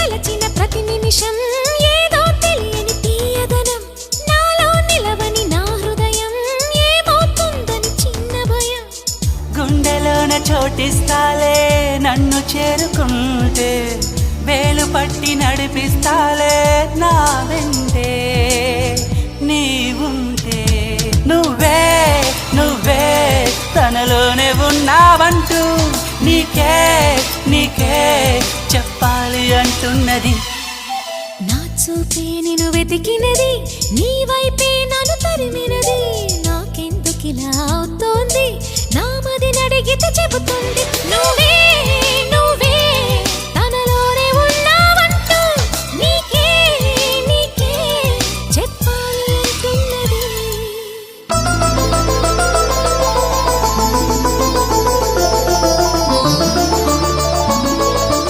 గెలచిన ప్రతి నిమిషం ఏదో తెలియని తీయదనం నాలో నిలవని నా హృదయం ఏమవుతుందని చిన్న భయం గుండెలోన చోటిస్తాలే నన్ను చేరుకుంటే వేలు పట్టి నడిపిస్తాలే నా వెంటే నీవుంటే నువ్వే నువ్వే తనలోనే ఉన్నావంటూ నీకే నీకే చెప్పాలి అంటున్నది నా చూపే నిన్ను వెతికినది నీ వైపే నన్ను తరిమినది నాకెందుకిలా అవుతోంది నా మదిని అడిగితే చెబుతుంది నువ్వే